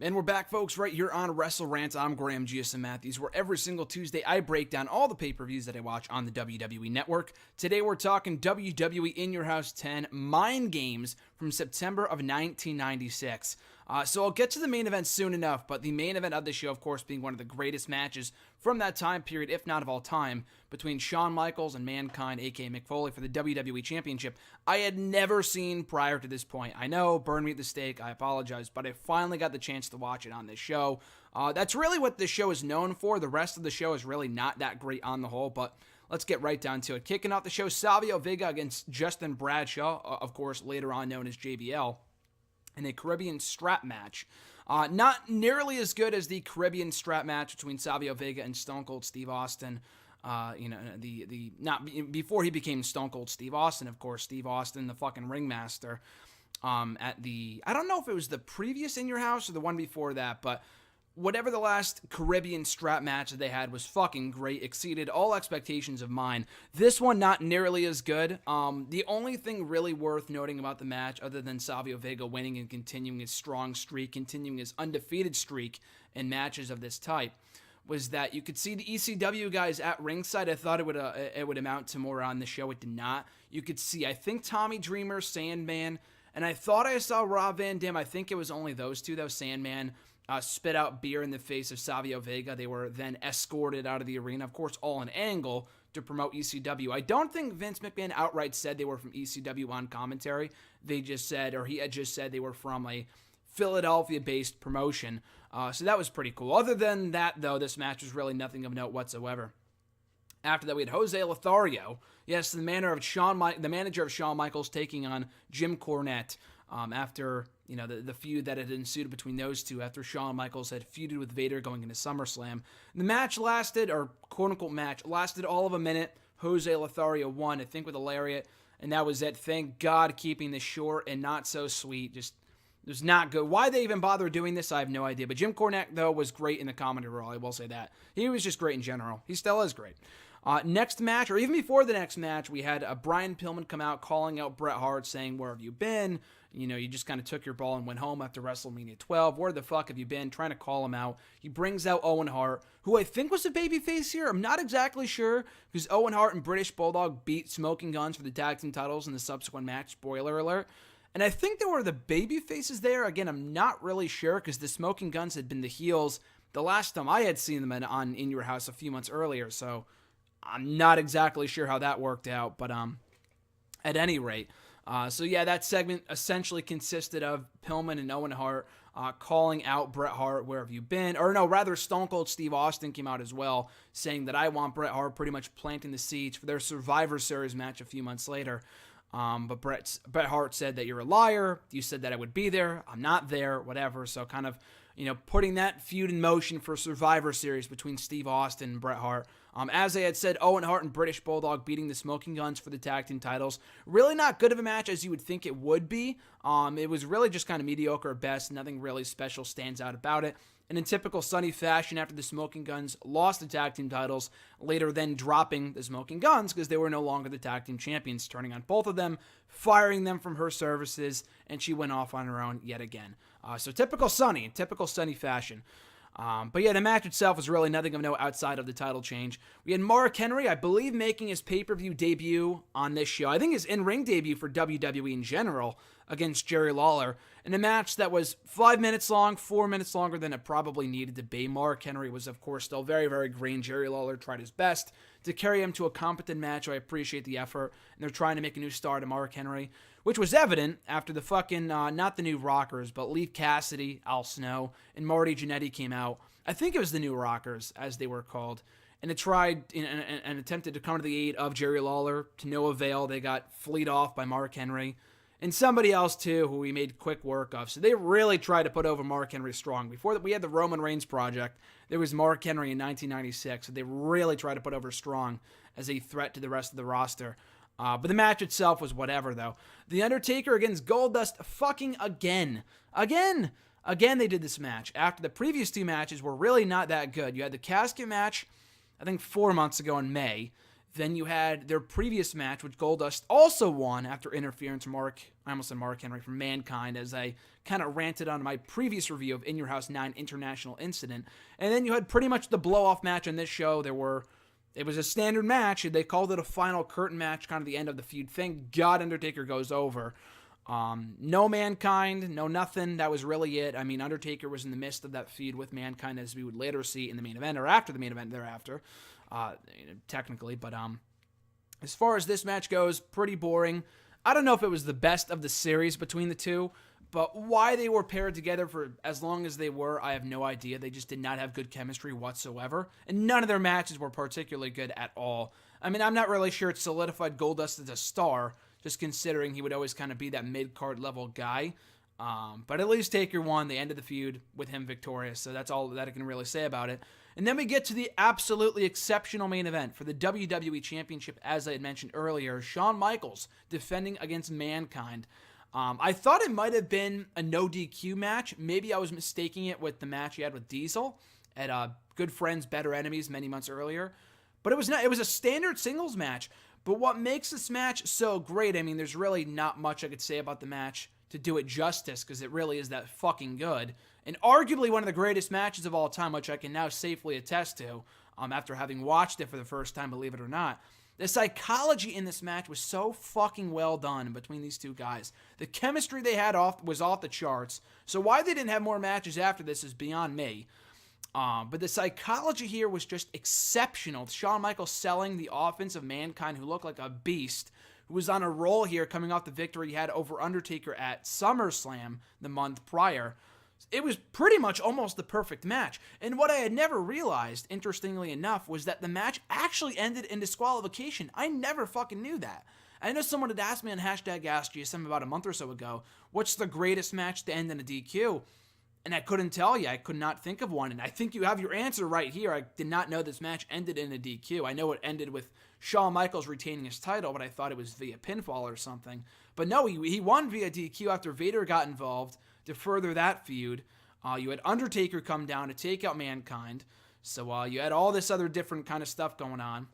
And we're back, folks, right here on WrestleRant. I'm Graham GSM Matthews, where every single Tuesday I break down all the pay-per-views that I watch on the WWE Network. Today we're talking WWE In Your House 10 Mind Games from September of 1996. So I'll get to the main event soon enough, but the main event of the show, of course, being one of the greatest matches from that time period, if not of all time, between Shawn Michaels and Mankind, aka Mick Foley, for the WWE Championship, I had never seen prior to this point. I know, burn me at the stake, I apologize, but I finally got the chance to watch it on this show. That's really what this show is known for. The rest of the show is really not that great on the whole, but let's get right down to it. Kicking off the show, Savio Vega against Justin Bradshaw, of course, later on known as JBL, in a Caribbean strap match. Not nearly as good as the Caribbean strap match between Savio Vega and Stone Cold Steve Austin. Before he became Stone Cold Steve Austin, of course, Steve Austin, the fucking ringmaster. I don't know if it was the previous In Your House or the one before that, but whatever the last Caribbean strap match that they had was fucking great, exceeded all expectations of mine. This one, not nearly as good. The only thing really worth noting about the match, other than Savio Vega winning and continuing his strong streak, continuing his undefeated streak in matches of this type, was that you could see the ECW guys at ringside. I thought it would amount to more on the show. It did not. You could see, I think, Tommy Dreamer, Sandman, and I thought I saw Rob Van Dam. I think it was only those two, though. Sandman spit out beer in the face of Savio Vega. They were then escorted out of the arena, of course, all an angle to promote ECW. I don't think Vince McMahon outright said they were from ECW on commentary. They just said, or he had just said they were from a Philadelphia-based promotion. So that was pretty cool. Other than that, though, this match was really nothing of note whatsoever. After that, we had Jose Lothario, yes, the manager of Shawn Michaels, taking on Jim Cornette. After the feud that had ensued between those two, after Shawn Michaels had feuded with Vader going into SummerSlam. The match lasted, or quote-unquote match, lasted all of a minute. Jose Lothario won, I think with a lariat, and that was it. Thank God, keeping this short and not so sweet. Just, it was not good. Why they even bother doing this, I have no idea. But Jim Cornette, though, was great in the comedy role, I will say that. He was just great in general. He still is great. Next match, or even before the next match, we had Brian Pillman come out calling out Bret Hart, saying, "Where have you been? You just kind of took your ball and went home after WrestleMania 12. Where the fuck have you been?" Trying to call him out. He brings out Owen Hart, who I think was a babyface here. I'm not exactly sure, because Owen Hart and British Bulldog beat Smoking Guns for the tag team titles in the subsequent match. Spoiler alert. And I think there were the babyfaces there. Again, I'm not really sure, because the Smoking Guns had been the heels the last time I had seen them on In Your House a few months earlier. So I'm not exactly sure how that worked out, but at any rate. That segment essentially consisted of Pillman and Owen Hart calling out Bret Hart, "Where have you been?" Or no, rather, Stone Cold Steve Austin came out as well, saying that I want Bret Hart, pretty much planting the seeds for their Survivor Series match a few months later. But Bret Hart said that you're a liar. You said that I would be there. I'm not there, whatever. So kind of, putting that feud in motion for Survivor Series between Steve Austin and Bret Hart. As I had said, Owen Hart and British Bulldog beating the Smoking Guns for the tag team titles. Really not good of a match as you would think it would be. It was really just kind of mediocre at best. Nothing really special stands out about it. And in typical Sunny fashion, after the Smoking Guns lost the tag team titles, later then dropping the Smoking Guns because they were no longer the tag team champions, turning on both of them, firing them from her services, and she went off on her own yet again. So typical Sunny fashion. The match itself was really nothing of note outside of the title change. We had Mark Henry, I believe, making his pay-per-view debut on this show. I think his in-ring debut for WWE in general, against Jerry Lawler, in a match that was 5 minutes long, 4 minutes longer than it probably needed to be. Mark Henry was, of course, still very, very green. Jerry Lawler tried his best to carry him to a competent match. I appreciate the effort, and they're trying to make a new star to Mark Henry, which was evident after the fucking, not the New Rockers, but Leif Cassidy, Al Snow, and Marty Jannetty came out. I think it was the New Rockers, as they were called, and it tried and attempted to come to the aid of Jerry Lawler, to no avail. They got fleed off by Mark Henry, and somebody else too, who we made quick work of. So they really tried to put over Mark Henry strong. Before that, we had the Roman Reigns project. There was Mark Henry in 1996, so they really tried to put over strong as a threat to the rest of the roster. But the match itself was whatever, though. The Undertaker against Goldust fucking again. Again, they did this match. After the previous two matches were really not that good. You had the casket match, I think 4 months ago in May. Then you had their previous match, which Goldust also won after interference from Mark Henry from Mankind, as I kind of ranted on my previous review of In Your House 9 International Incident. And then you had pretty much the blow-off match on this show. It was a standard match. They called it a final curtain match, kind of the end of the feud. Thank God Undertaker goes over. No Mankind, no nothing. That was really it. I mean, Undertaker was in the midst of that feud with Mankind, as we would later see in the main event, or after the main event thereafter. Technically, but as far as this match goes, pretty boring. I don't know if it was the best of the series between the two, but why they were paired together for as long as they were, I have no idea. They just did not have good chemistry whatsoever, and none of their matches were particularly good at all. I mean, I'm not really sure it solidified Goldust as a star, just considering he would always kind of be that mid-card level guy. But at least Taker won. They ended the feud with him victorious, so that's all that I can really say about it. And then we get to the absolutely exceptional main event for the WWE Championship, as I had mentioned earlier. Shawn Michaels defending against Mankind. I thought it might have been a no DQ match. Maybe I was mistaking it with the match he had with Diesel at Good Friends, Better Enemies many months earlier. But it was not. It was a standard singles match. But what makes this match so great, I mean, there's really not much I could say about the match to do it justice, because it really is that fucking good. And arguably one of the greatest matches of all time, which I can now safely attest to, after having watched it for the first time, believe it or not. The psychology in this match was so fucking well done between these two guys. The chemistry they had was off the charts. So why they didn't have more matches after this is beyond me. But the psychology here was just exceptional. Shawn Michaels selling the offense of Mankind, who looked like a beast, who was on a roll here coming off the victory he had over Undertaker at SummerSlam the month prior. It was pretty much almost the perfect match. And what I had never realized, interestingly enough, was that the match actually ended in disqualification. I never fucking knew that. I know someone had asked me on #AskGSM about a month or so ago, what's the greatest match to end in a DQ? And I couldn't tell you. I could not think of one. And I think you have your answer right here. I did not know this match ended in a DQ. I know it ended with Shawn Michaels retaining his title, but I thought it was via pinfall or something. But no, he won via DQ after Vader got involved to further that feud. You had Undertaker come down to take out Mankind. So you had all this other different kind of stuff going on.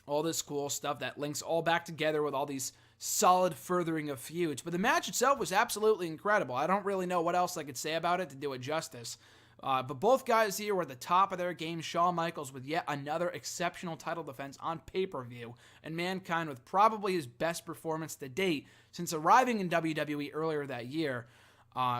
All this cool stuff that links all back together with all these solid furthering of feuds. But the match itself was absolutely incredible. I don't really know what else I could say about it to do it justice. But both guys here were at the top of their game. Shawn Michaels with yet another exceptional title defense on pay-per-view, and Mankind with probably his best performance to date since arriving in WWE earlier that year.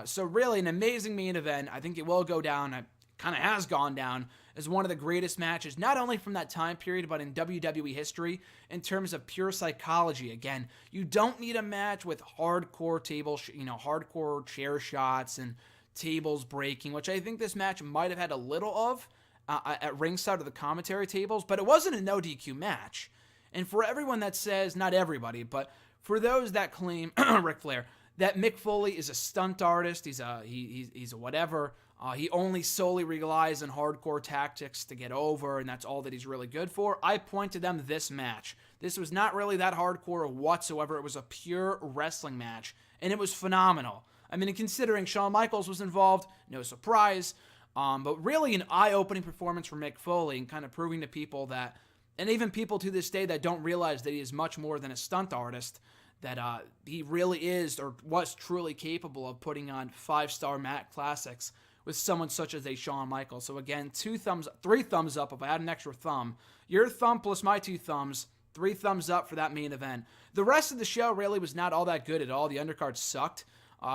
So really an amazing main event. I think it will go down, it kind of has gone down, as one of the greatest matches, not only from that time period, but in WWE history in terms of pure psychology. Again, you don't need a match with hardcore hardcore chair shots and tables breaking, which I think this match might have had a little of at ringside of the commentary tables, but it wasn't a no DQ match. And for everyone that says, not everybody, but for those that claim, Ric Flair, that Mick Foley is a stunt artist, he's a whatever, he only solely relies on hardcore tactics to get over, and that's all that he's really good for. I point to them this match. This was not really that hardcore whatsoever. It was a pure wrestling match, and it was phenomenal. I mean, considering Shawn Michaels was involved, no surprise, but really an eye-opening performance from Mick Foley, and kind of proving to people that, and even people to this day that don't realize that he is much more than a stunt artist, that he really is, or was truly capable of putting on 5-star mat classics with someone such as a Shawn Michaels. So again, 3 thumbs up. If I had an extra thumb, your thumb plus my 2 thumbs, 3 thumbs up for that main event. The rest of the show really was not all that good at all. The undercard sucked,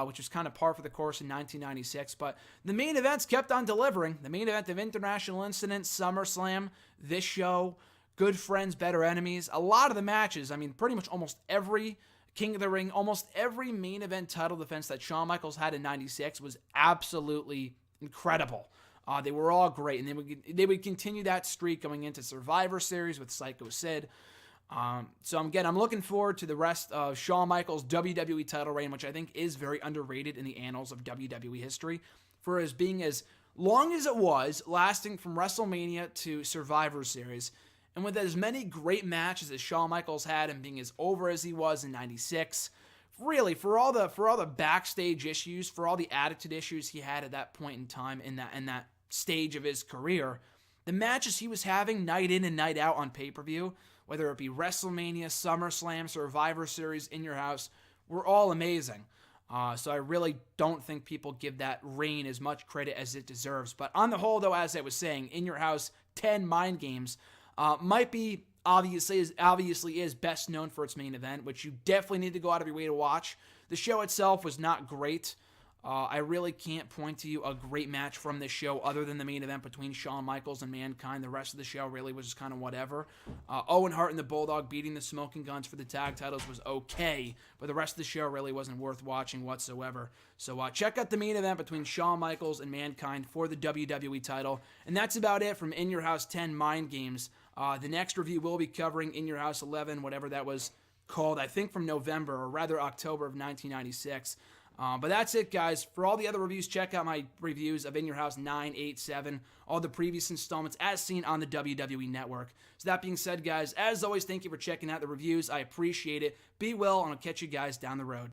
which was kind of par for the course in 1996. But the main events kept on delivering. The main event of International Incident, SummerSlam, this show, Good Friends, Better Enemies. A lot of the matches, I mean, pretty much almost every King of the Ring, almost every main event title defense that Shawn Michaels had in 96 was absolutely incredible. They were all great, and they would continue that streak going into Survivor Series with Psycho Sid. So again, I'm looking forward to the rest of Shawn Michaels' WWE title reign, which I think is very underrated in the annals of WWE history, for as being as long as it was, lasting from WrestleMania to Survivor Series. And with as many great matches as Shawn Michaels had, and being as over as he was in 96, really, for all the backstage issues, for all the attitude issues he had at that point in time in that stage of his career, the matches he was having night in and night out on pay-per-view whether it be WrestleMania, SummerSlam, Survivor Series, In Your House, were all amazing. So I really don't think people give that reign as much credit as it deserves. But on the whole, though, as I was saying, In Your House 10 Mind Games might be obviously is best known for its main event, which you definitely need to go out of your way to watch. The show itself was not great. I really can't point to you a great match from this show other than the main event between Shawn Michaels and Mankind. The rest of the show really was just kind of whatever. Owen Hart and the Bulldog beating the Smoking Guns for the tag titles was okay, but the rest of the show really wasn't worth watching whatsoever. So check out the main event between Shawn Michaels and Mankind for the WWE title. And that's about it from In Your House 10 Mind Games. The next review will be covering In Your House 11, whatever that was called, I think from November, or rather October of 1996. But that's it, guys. For all the other reviews, check out my reviews of In Your House 9, 8, 7, all the previous installments as seen on the WWE Network. So that being said, guys, as always, thank you for checking out the reviews. I appreciate it. Be well, and I'll catch you guys down the road.